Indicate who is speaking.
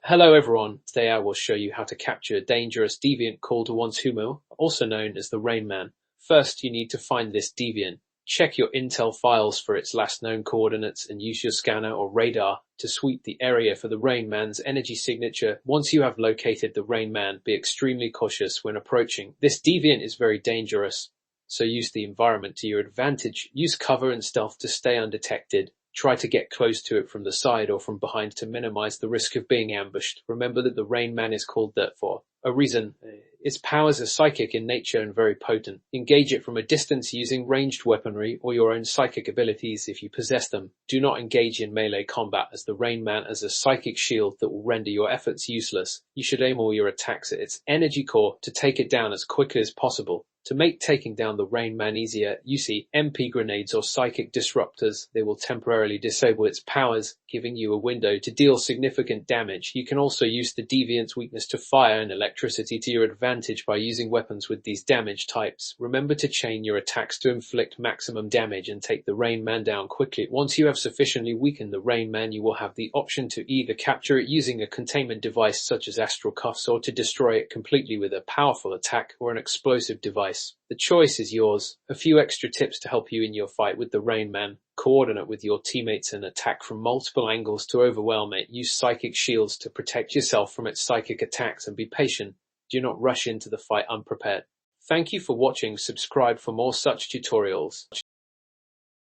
Speaker 1: Hello everyone, today I will show you how to capture a dangerous deviant called Wantumo, also known as the Rain Man. First, you need to find this deviant. Check your intel files for its last known coordinates and use your scanner or radar to sweep the area for the Rain Man's energy signature. Once you have located the Rain Man, be extremely cautious when approaching. This deviant is very dangerous, so use the environment to your advantage. Use cover and stealth to stay undetected. Try to get close to it from the side or from behind to minimize the risk of being ambushed. Remember that the Rain Man is called that for a reason. Its powers are psychic in nature and very potent. Engage it from a distance using ranged weaponry or your own psychic abilities if you possess them. Do not engage in melee combat, as the Rain Man has a psychic shield that will render your efforts useless. You should aim all your attacks at its energy core to take it down as quickly as possible. To make taking down the Rain Man easier, you see MP grenades or psychic disruptors. They will temporarily disable its powers, giving you a window to deal significant damage. You can also use the Deviant's weakness to fire and electricity to your advantage by using weapons with these damage types. Remember to chain your attacks to inflict maximum damage and take the Rain Man down quickly. Once you have sufficiently weakened the Rain Man, you will have the option to either capture it using a containment device such as astral cuffs, or to destroy it completely with a powerful attack or an explosive device. The choice is yours. A few extra tips to help you in your fight with the Rain Man. Coordinate with your teammates and attack from multiple angles to overwhelm it. Use psychic shields to protect yourself from its psychic attacks, and be patient. Do not rush into the fight unprepared. Thank you for watching. Subscribe for more such tutorials.